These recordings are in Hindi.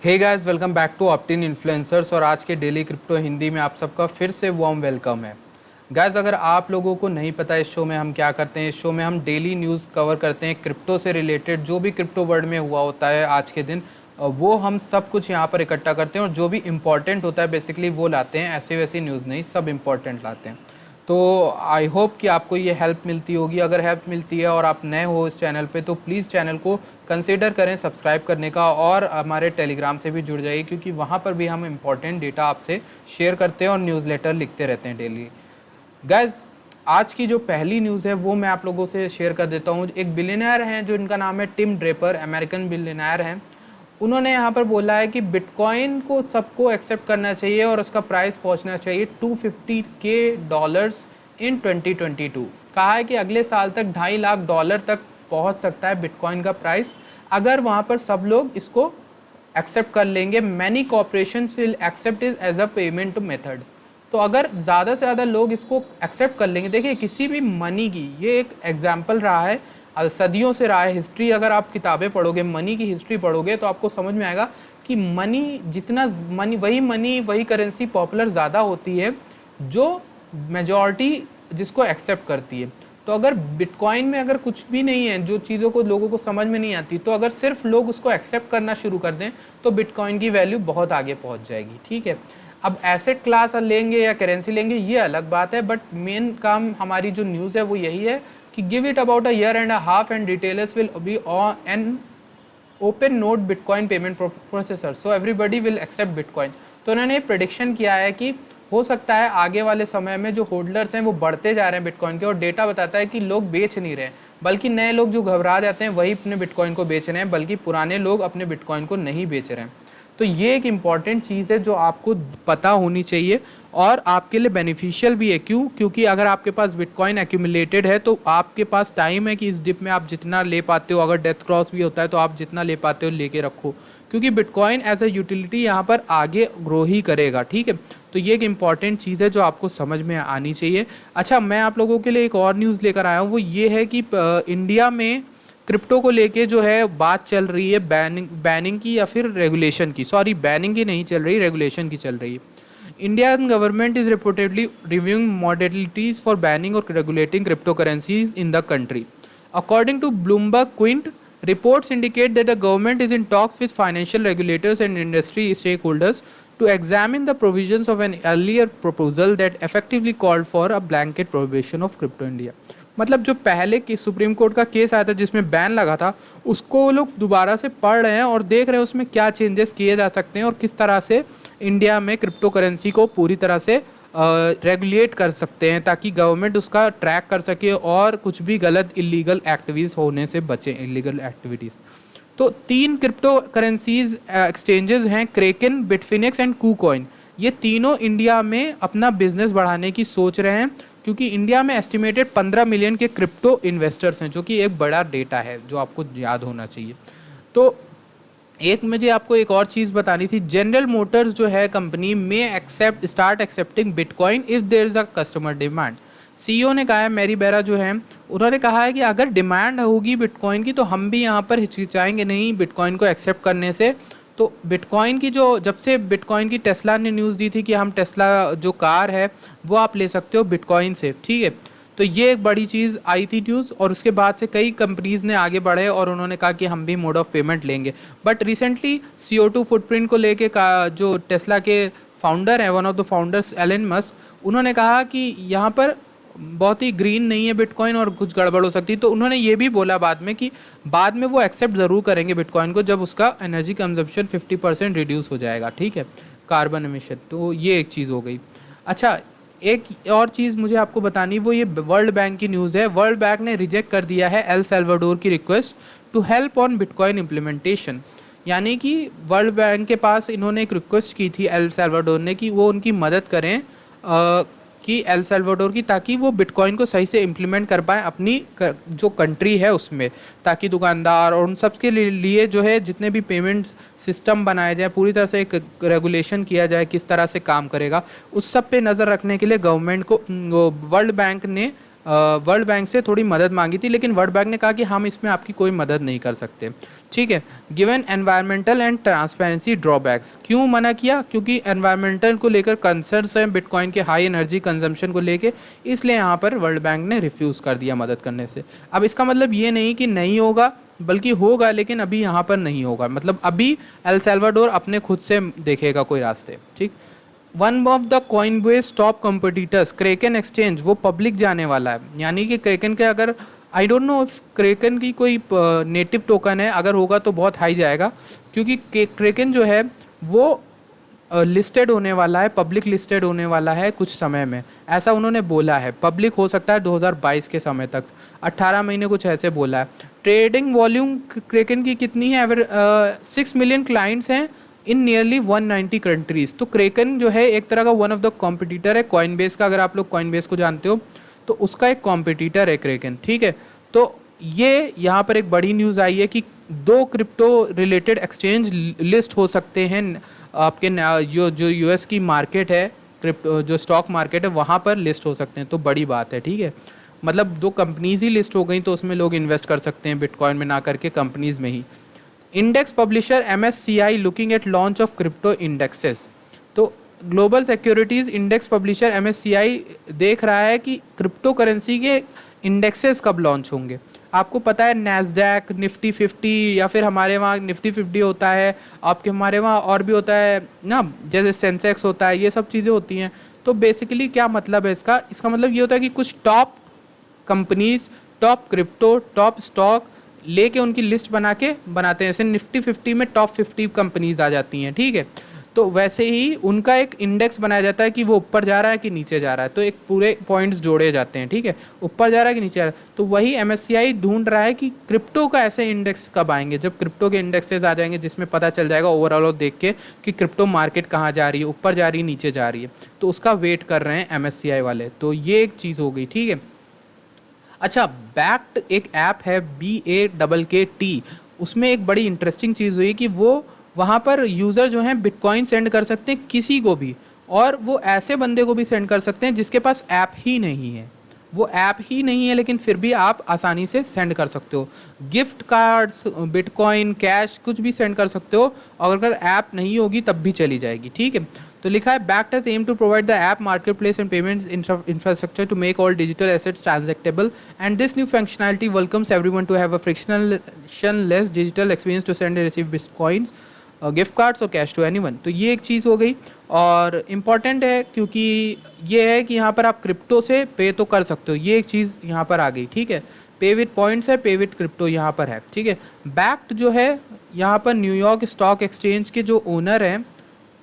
Hey guys, welcome back to Optin influencers. और आज के डेली क्रिप्टो हिंदी में आप सबका फिर से वार्म वेलकम है। गाइस, अगर आप लोगों को नहीं पता इस शो में हम क्या करते हैं, इस शो में हम डेली न्यूज़ कवर करते हैं क्रिप्टो से रिलेटेड। जो भी क्रिप्टो वर्ल्ड में हुआ होता है आज के दिन, वो हम सब कुछ यहाँ पर इकट्ठा करते हैं और जो भी इम्पॉर्टेंट होता है बेसिकली वो लाते हैं। ऐसे वैसी न्यूज़ नहीं, सब इम्पॉर्टेंट लाते हैं। तो आई होप कि आपको ये हेल्प मिलती होगी। अगर हेल्प मिलती है और आप नए हो इस चैनल पे तो प्लीज़ चैनल को कंसीडर करें सब्सक्राइब करने का, और हमारे टेलीग्राम से भी जुड़ जाइए क्योंकि वहाँ पर भी हम इम्पोर्टेंट डेटा आपसे शेयर करते हैं और न्यूज़लेटर लिखते रहते हैं डेली। गाइज, आज की जो पहली न्यूज़ है वो मैं आप लोगों से शेयर कर देता हूँ। एक बिलियनर हैं जो इनका नाम है टिम ड्रेपर, अमेरिकन बिलियनर हैं। उन्होंने यहाँ पर बोला है कि बिटकॉइन को सबको एक्सेप्ट करना चाहिए और उसका प्राइस पहुँचना चाहिए $250K इन 2022। कहा है कि अगले साल तक $2.5 लाख तक पहुँच सकता है बिटकॉइन का प्राइस, अगर वहाँ पर सब लोग इसको एक्सेप्ट कर लेंगे। Many corporations will accept is as a payment method. तो अगर ज़्यादा से ज़्यादा लोग इसको एक्सेप्ट कर लेंगे, देखिए किसी भी मनी की ये एक एग्जाम्पल रहा है, सदियों से रहा है। हिस्ट्री अगर आप किताबें पढ़ोगे, मनी की हिस्ट्री पढ़ोगे तो आपको समझ में आएगा कि जितना मनी वही करेंसी पॉपुलर ज़्यादा होती है जो मेजॉरिटी जिसको एक्सेप्ट करती है। तो अगर बिटकॉइन में अगर कुछ भी नहीं है, जो चीज़ों को लोगों को समझ में नहीं आती, तो अगर सिर्फ लोग उसको एक्सेप्ट करना शुरू कर दें तो बिटकॉइन की वैल्यू बहुत आगे पहुंच जाएगी। ठीक है, अब एसेट क्लास लेंगे या करेंसी लेंगे ये अलग बात है, बट मेन काम हमारी जो न्यूज़ है वो यही है कि give it about a year and a half and retailers will be on an open node bitcoin payment processor, so everybody will accept bitcoin. तो उन्होंने प्रेडिक्शन किया है कि हो सकता है आगे वाले समय में जो होल्डर्स हैं वो बढ़ते जा रहे हैं बिटकॉइन के, और डेटा बताता है कि लोग बेच नहीं रहे हैं, बल्कि नए लोग जो घबरा जाते हैं वही अपने बिटकॉइन को बेच रहे हैं, बल्कि पुराने लोग अपने बिटकॉइन को नहीं बेच रहे हैं। तो ये एक इम्पॉर्टेंट चीज़ है जो आपको पता होनी चाहिए और आपके लिए बेनिफिशियल भी है। क्योंकि अगर आपके पास बिटकॉइन एक्यूमुलेटेड है तो आपके पास टाइम है कि इस डिप में आप जितना ले पाते हो, अगर डेथ क्रॉस भी होता है तो आप जितना ले पाते हो लेके रखो, क्योंकि बिटकॉइन एज ए यूटिलिटी यहाँ पर आगे ग्रो ही करेगा। ठीक है, तो ये एक इम्पॉर्टेंट चीज़ है जो आपको समझ में आनी चाहिए। अच्छा, मैं आप लोगों के लिए एक और न्यूज़ लेकर आया हूँ, वो ये है कि इंडिया में क्रिप्टो को लेके जो है बात चल रही है बैनिंग की या फिर रेगुलेशन की। सॉरी, बैनिंग की नहीं चल रही, रेगुलेशन की चल रही है। Indian government is reportedly reviewing modalities for banning और regulating crypto currencies in the country, according to Bloomberg Quint. Reports indicate that the government is in talks with financial regulators and industry stakeholders to examine the provisions of an earlier proposal that effectively called for a blanket prohibition of crypto India। मतलब जो पहले की सुप्रीम कोर्ट का केस आया था जिसमें बैन लगा था, उसको वो लोग दोबारा से पढ़ रहे हैं और देख रहे हैं उसमें क्या चेंजेस किए जा सकते हैं और किस तरह से इंडिया में क्रिप्टो करेंसी को पूरी तरह से रेगुलेट कर सकते हैं, ताकि गवर्नमेंट उसका ट्रैक कर सके और कुछ भी गलत इलीगल एक्टिविटीज़ होने से बचें, इलीगल एक्टिविटीज़। तो 3 क्रिप्टो करेंसीज एक्सचेंजेस हैं, क्रेकन, बिटफिनिक्स एंड कूकॉइन। ये तीनों इंडिया में अपना बिजनेस बढ़ाने की सोच रहे हैं, क्योंकि इंडिया में एस्टिमेटेड 15 मिलियन के क्रिप्टो इन्वेस्टर्स हैं, जो कि एक बड़ा डेटा है जो आपको याद होना चाहिए। तो एक मुझे आपको एक और चीज़ बतानी थी। जनरल मोटर्स जो है कंपनी में start accepting bitcoin if there is a customer demand. CEO ने कहा है, मैरी बेरा जो है, उन्होंने कहा है कि अगर डिमांड होगी बिटकॉइन की तो हम भी यहाँ पर हिचकिचाएंगे नहीं बिटकॉइन को एक्सेप्ट करने से। तो बिटकॉइन की जो जब से बिटकॉइन की टेस्ला ने न्यूज़ दी थी कि हम टेस्ला जो कार है वो आप ले सकते हो बिटकॉइन से, ठीक है, तो ये एक बड़ी चीज़ आई थी न्यूज़, और उसके बाद से कई कंपनीज़ ने आगे बढ़े और उन्होंने कहा कि हम भी मोड ऑफ पेमेंट लेंगे। बट रिसेंटली CO2 फुटप्रिंट को लेके जो टेस्ला के फाउंडर हैं, one of the founders Elon Musk, उन्होंने कहा कि यहाँ पर बहुत ही ग्रीन नहीं है बिटकॉइन और कुछ गड़बड़ हो सकती है। तो उन्होंने ये भी बोला बाद में कि बाद में वो एक्सेप्ट ज़रूर करेंगे बिटकॉइन को जब उसका एनर्जी कंजम्पशन 50% रिड्यूस हो जाएगा, ठीक है, कार्बन एमिशन। तो ये एक चीज़ हो गई। अच्छा, एक और चीज़ मुझे आपको बतानी, वो ये वर्ल्ड बैंक की न्यूज़ है। वर्ल्ड बैंक ने रिजेक्ट कर दिया है एल सल्वाडोर की request to help on bitcoin implementation. यानी कि वर्ल्ड बैंक के पास इन्होंने एक रिक्वेस्ट की थी एल सल्वाडोर ने कि वो उनकी मदद करें कि एल सल्वाडोर की, ताकि वो बिटकॉइन को सही से इम्प्लीमेंट कर पाएँ अपनी जो कंट्री है उसमें, ताकि दुकानदार और उन सब के लिए जो है जितने भी पेमेंट सिस्टम बनाए जाए, पूरी तरह से एक रेगुलेशन किया जाए किस तरह से काम करेगा, उस सब पे नज़र रखने के लिए गवर्नमेंट को वर्ल्ड बैंक ने वर्ल्ड बैंक से थोड़ी मदद मांगी थी, लेकिन वर्ल्ड बैंक ने कहा कि हम इसमें आपकी कोई मदद नहीं कर सकते, ठीक है। Given environmental and transparency drawbacks, क्यों मना किया? क्योंकि एनवायरमेंटल को लेकर कंसर्न्स हैं बिटकॉइन के हाई एनर्जी कंजम्पशन को लेके, इसलिए यहाँ पर वर्ल्ड बैंक ने रिफ्यूज़ कर दिया मदद करने से। अब इसका मतलब ये नहीं कि नहीं होगा, बल्कि होगा, लेकिन अभी यहाँ पर नहीं होगा, मतलब अभी एल सल्वाडोर अपने खुद से देखेगा कोई रास्ते, ठीक। One of the Coinbase top competitors क्रेकन exchange, वो पब्लिक जाने वाला है, यानी कि क्रेकन के अगर आई डोंट नो इफ क्रेकन की कोई नेटिव टोकन है, अगर होगा तो बहुत हाई जाएगा, क्योंकि क्रेकन जो है वो लिस्टेड होने वाला है, पब्लिक लिस्टेड होने वाला है कुछ समय में, ऐसा उन्होंने बोला है। पब्लिक हो सकता है 2022 के समय तक, 18 महीने कुछ ऐसे बोला है। ट्रेडिंग वॉल्यूम क्रेकन की कितनी है? अगर 6 मिलियन क्लाइंट्स हैं इन नियरली 190 कंट्रीज़। तो क्रेकन जो है एक तरह का वन ऑफ द कॉम्पिटिटर है कॉइनबेस का, अगर आप लोग कॉइनबेस को जानते हो तो उसका एक कॉम्पिटिटर है क्रेकन, ठीक है। तो ये यहाँ पर एक बड़ी न्यूज़ आई है कि 2 क्रिप्टो रिलेटेड एक्सचेंज लिस्ट हो सकते हैं आपके जो यूएस की मार्केट है, क्रिप्टो जो स्टॉक मार्केट है वहाँ पर लिस्ट हो सकते हैं, तो बड़ी बात है, ठीक है। मतलब 2 कंपनीज ही लिस्ट हो गई तो उसमें लोग इन्वेस्ट कर सकते हैं बिटकॉइन में, ना करके कंपनीज में ही। Index publisher MSCI looking at launch of crypto indexes, तो global securities index publisher MSCI देख रहा है कि क्रिप्टो करेंसी के इंडेक्सेस कब लॉन्च होंगे। आपको पता है नैस्डैक, निफ्टी 50, या फिर हमारे वहाँ निफ्टी 50 होता है, आपके हमारे वहाँ और भी होता है ना, जैसे सेंसेक्स होता है, ये सब चीज़ें होती हैं। तो बेसिकली क्या मतलब है इसका मतलब ये होता है कि कुछ top companies, top crypto, top stock लेके उनकी लिस्ट बना के बनाते हैं, जैसे निफ्टी 50 में टॉप 50 कंपनीज आ जाती हैं, ठीक है। तो वैसे ही उनका एक इंडेक्स बनाया जाता है कि वो ऊपर जा रहा है कि नीचे जा रहा है, तो एक पूरे पॉइंट्स जोड़े जाते हैं, ठीक है, ऊपर जा रहा है कि नीचे जा रहा है। तो वही MSCI ढूंढ रहा है कि क्रिप्टो का ऐसे इंडेक्स कब आएंगे, जब क्रिप्टो के इंडेक्सेस आ जाएंगे जिसमें पता चल जाएगा ओवरऑल देख के कि क्रिप्टो मार्केट कहाँ जा रही है, ऊपर जा रही है, नीचे जा रही है, तो उसका वेट कर रहे हैं MSCI वाले। तो ये एक चीज़ हो गई, ठीक है। अच्छा, बैक्ट एक ऐप है BAKKT, उसमें एक बड़ी इंटरेस्टिंग चीज़ हुई कि वो वहाँ पर यूज़र जो हैं बिटकॉइन सेंड कर सकते हैं किसी को भी, और वो ऐसे बंदे को भी सेंड कर सकते हैं जिसके पास ऐप ही नहीं है, वो ऐप ही नहीं है लेकिन फिर भी आप आसानी से सेंड कर सकते हो। गिफ्ट कार्ड्स, बिटकॉइन, कैश, कुछ भी सेंड कर सकते हो, और अगर ऐप नहीं होगी तब भी चली जाएगी, ठीक है। तो लिखा है Bakkt has aim to provide the app market place and payments infrastructure to make all digital assets transactable and this new functionality welcomes everyone to have a frictionless digital experience to send and receive bitcoins, gift cards और कैश टू एनीवन। तो ये एक चीज़ हो गई और इम्पॉर्टेंट है, क्योंकि ये है कि यहाँ पर आप क्रिप्टो से पे तो कर सकते हो, ये एक चीज़ यहाँ पर आ गई, ठीक है। पे विथ पॉइंट्स है, पे विथ क्रिप्टो यहाँ पर है, ठीक है। बैक्ट जो है यहाँ पर न्यूयॉर्क स्टॉक एक्सचेंज के जो ओनर हैं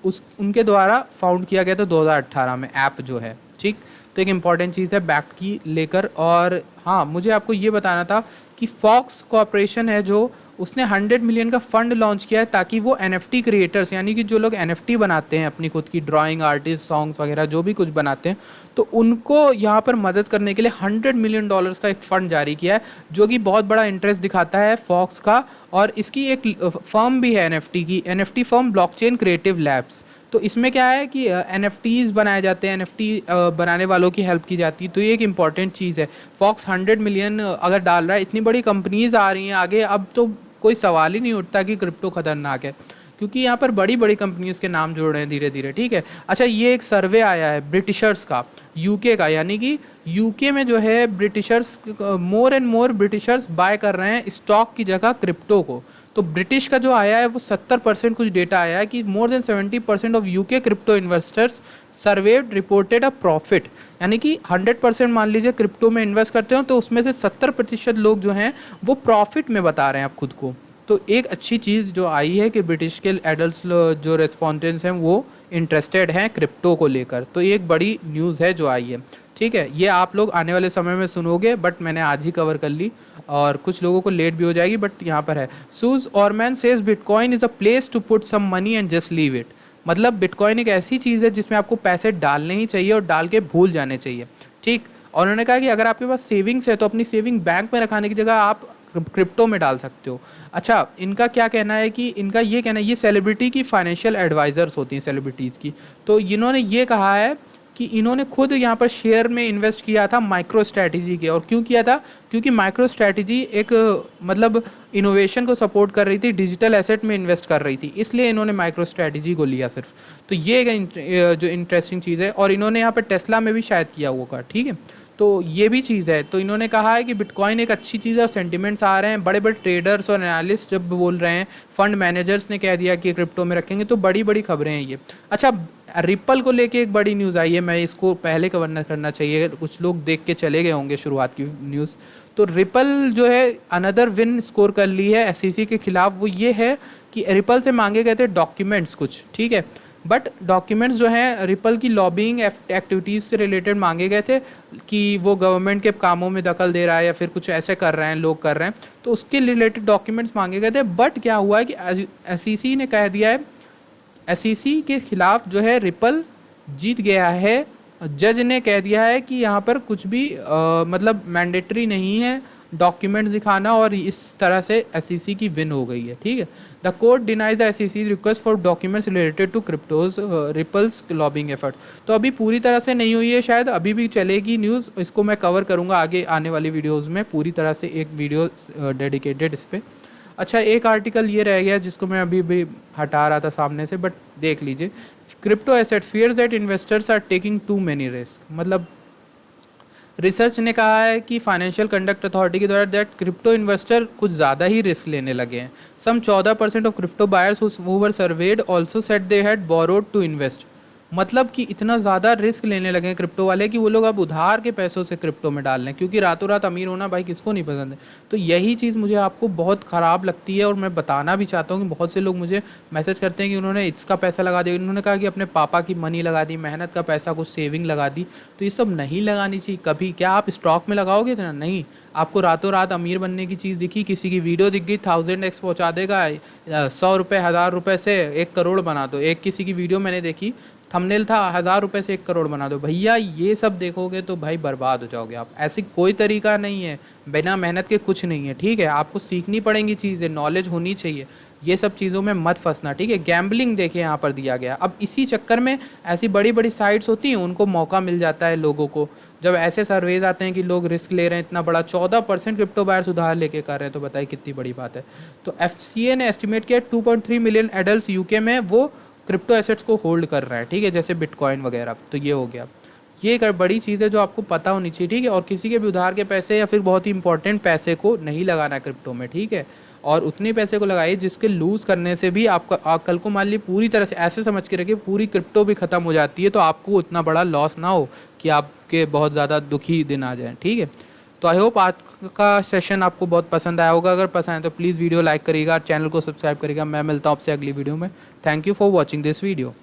उनके द्वारा फाउंड किया गया था 2018 में ऐप जो है, ठीक। तो एक इम्पॉर्टेंट चीज़ है बैक्ट की लेकर। और हाँ, मुझे आपको ये बताना था कि फॉक्स कॉर्पोरेशन है जो, उसने 100 मिलियन का फंड लॉन्च किया है ताकि वो NFT क्रिएटर्स, यानी कि जो लोग NFT बनाते हैं अपनी खुद की ड्राइंग, आर्टिस्ट, सॉन्ग्स वगैरह जो भी कुछ बनाते हैं, तो उनको यहाँ पर मदद करने के लिए $100 मिलियन का एक फ़ंड जारी किया है, जो कि बहुत बड़ा इंटरेस्ट दिखाता है फॉक्स का। और इसकी एक फर्म भी है NFT की, NFT firm blockchain creative labs. तो इसमें क्या है कि NFTs बनाए जाते हैं, NFT बनाने वालों की हेल्प की जाती है, तो ये एक इम्पॉर्टेंट चीज़ है। फॉक्स 100 मिलियन अगर डाल रहा है, इतनी बड़ी कंपनीज आ रही हैं आगे, अब तो कोई सवाल ही नहीं उठता कि क्रिप्टो खतरनाक है, क्योंकि यहाँ पर बड़ी बड़ी कंपनीज के नाम जोड़ रहे हैं धीरे धीरे, ठीक है। अच्छा, ये एक सर्वे आया है ब्रिटिशर्स का, यूके का, यानी कि यूके में जो है Britishers, more and more Britishers buy कर रहे हैं स्टॉक की जगह क्रिप्टो को। तो ब्रिटिश का जो आया है वो 70% कुछ डेटा आया है कि more than 70% of UK crypto investors served reported a profit, यानी कि 100% मान लीजिए क्रिप्टो में इन्वेस्ट करते हो तो उसमें से 70% लोग जो हैं वो प्रॉफिट में बता रहे हैं आप खुद को। तो एक अच्छी चीज़ जो आई है कि ब्रिटिश के एडल्ट्स जो रेस्पोंडेंट्स हैं वो इंटरेस्टेड हैं क्रिप्टो को लेकर, तो ये एक बड़ी न्यूज़ है जो आई है, ठीक है। ये आप लोग आने वाले समय में सुनोगे, बट मैंने आज ही कवर कर ली और कुछ लोगों को लेट भी हो जाएगी, बट यहाँ पर है। Suze Orman says bitcoin is a place to put some money and just leave it, मतलब बिटकॉइन एक ऐसी चीज़ है जिसमें आपको पैसे डालने ही चाहिए और डाल के भूल जाने चाहिए, ठीक। और उन्होंने कहा कि अगर आपके पास सेविंग्स है तो अपनी सेविंग बैंक में रखाने की जगह आप क्रिप्टो में डाल सकते हो। अच्छा, इनका क्या कहना है कि इनका ये कहना है, ये सेलिब्रिटी की फाइनेंशियल एडवाइजर्स होती हैं सेलिब्रिटीज़ की, तो इन्होंने ये कहा है कि इन्होंने खुद यहाँ पर शेयर में इन्वेस्ट किया था माइक्रो स्ट्रैटेजी के। और क्यों किया था? क्योंकि माइक्रो स्ट्रैटेजी एक मतलब इनोवेशन को सपोर्ट कर रही थी, डिजिटल एसेट में इन्वेस्ट कर रही थी, इसलिए इन्होंने माइक्रो स्ट्रैटेजी को लिया सिर्फ। तो ये एक जो इंटरेस्टिंग चीज़ है। और इन्होंने यहाँ पर टेस्ला में भी शायद किया होगा, ठीक है। तो ये भी चीज़ है। तो इन्होंने कहा है कि बिटकॉइन एक अच्छी चीज़ है और सेंटिमेंट्स आ रहे हैं, बड़े बड़े ट्रेडर्स और एनालिस्ट जब बोल रहे हैं, फंड मैनेजर्स ने कह दिया कि क्रिप्टो में रखेंगे, तो बड़ी बड़ी खबरें हैं ये। अच्छा, रिपल को लेके एक बड़ी न्यूज़ आई है, मैं इसको पहले कवर करना चाहिए, कुछ लोग देख के चले गए होंगे शुरुआत की न्यूज़। तो रिपल जो है अनदर विन स्कोर कर ली है एसईसी के खिलाफ। वो ये है कि रिपल से मांगे गए थे डॉक्यूमेंट्स कुछ, ठीक है, बट डॉक्यूमेंट्स जो हैं रिपल की लॉबिंग एक्टिविटीज़ से रिलेटेड मांगे गए थे कि वो गवर्नमेंट के कामों में दखल दे रहा है या फिर कुछ ऐसे कर रहे हैं, लोग कर रहे हैं, तो उसके रिलेटेड डॉक्यूमेंट्स मांगे गए थे। बट क्या हुआ है कि एसईसी ने कह दिया है, एसईसी के खिलाफ जो है रिपल जीत गया है। जज ने कह दिया है कि यहाँ पर कुछ भी मतलब मैंडेटरी नहीं है डॉक्यूमेंट्स दिखाना, और इस तरह से एसईसी की विन हो गई है, ठीक है। The court denies the SEC request for documents related to crypto's Ripple's lobbying effort. तो अभी पूरी तरह से नहीं हुई है, शायद अभी भी चलेगी न्यूज़, इसको मैं कवर करूँगा आगे आने वाली वीडियोज़ में, पूरी तरह से एक वीडियो डेडिकेटेड इस पर। अच्छा, एक आर्टिकल ये रह गया जिसको मैं अभी भी हटा रहा था सामने से, बट देख लीजिए। Crypto asset fears that investors are taking too many risk. मतलब रिसर्च ने कहा है कि फाइनेंशियल कंडक्ट अथॉरिटी के द्वारा दैट क्रिप्टो इन्वेस्टर कुछ ज़्यादा ही रिस्क लेने लगे हैं। Some 14% of crypto buyers who were surveyed also said they had borrowed to invest. मतलब कि इतना ज़्यादा रिस्क लेने लगे हैं क्रिप्टो वाले कि वो लोग अब उधार के पैसों से क्रिप्टो में डाल रहे हैं, क्योंकि रातों रात अमीर होना भाई किसको नहीं पसंद है। तो यही चीज़ मुझे आपको बहुत ख़राब लगती है, और मैं बताना भी चाहता हूँ कि बहुत से लोग मुझे मैसेज करते हैं कि उन्होंने इसका पैसा लगा दिया, उन्होंने कहा कि अपने पापा की मनी लगा दी, मेहनत का पैसा कुछ सेविंग लगा दी। तो ये सब नहीं लगानी चाहिए कभी। क्या आप स्टॉक में लगाओगे? तो नहीं, आपको रातों रात अमीर बनने की चीज़ दिखी, किसी की वीडियो दिख गई, 1000x पहुँचा देगा, 100 रुपये 1000 रुपये से 1 करोड़ बना दो। एक किसी की वीडियो मैंने देखी, थंबनेल था 1000 रुपये से 1 करोड़ बना दो। भैया ये सब देखोगे तो भाई बर्बाद हो जाओगे आप। ऐसी कोई तरीका नहीं है, बिना मेहनत के कुछ नहीं है, ठीक है। आपको सीखनी पड़ेंगी चीज़ें, नॉलेज होनी चाहिए, ये सब चीज़ों में मत फंसना, ठीक है। गैम्बलिंग देखिए यहाँ पर दिया गया। अब इसी चक्कर में ऐसी बड़ी बड़ी साइट्स होती हैं, उनको मौका मिल जाता है लोगों को, जब ऐसे सर्वेज आते हैं कि लोग रिस्क ले रहे हैं इतना बड़ा, 14% क्रिप्टो बायर्स उधार लेके कर रहे हैं, तो बताइए कितनी बड़ी बात है। तो एफसीए ने एस्टिमेट किया 2.3 मिलियन एडल्ट यूके में वो क्रिप्टो एसेट्स को होल्ड कर रहा है, ठीक है, जैसे बिटकॉइन वगैरह। तो ये हो गया, ये एक बड़ी चीज़ है जो आपको पता होनी चाहिए, ठीक है। और किसी के भी उधार के पैसे या फिर बहुत ही इंपॉर्टेंट पैसे को नहीं लगाना क्रिप्टो में, ठीक है। और उतने पैसे को लगाइए जिसके लूज़ करने से भी आपका कल को मान लीजिए पूरी तरह से ऐसे समझ के रखिए पूरी क्रिप्टो भी ख़त्म हो जाती है, तो आपको उतना बड़ा लॉस ना हो कि आपके बहुत ज़्यादा दुखी दिन आ जाए, ठीक है। तो आई होप आज का सेशन आपको बहुत पसंद आया होगा। अगर पसंद आए तो प्लीज़ वीडियो लाइक करिएगा, चैनल को सब्सक्राइब करिएगा। मैं मिलता हूँ आपसे अगली वीडियो में। Thank you for watching this video.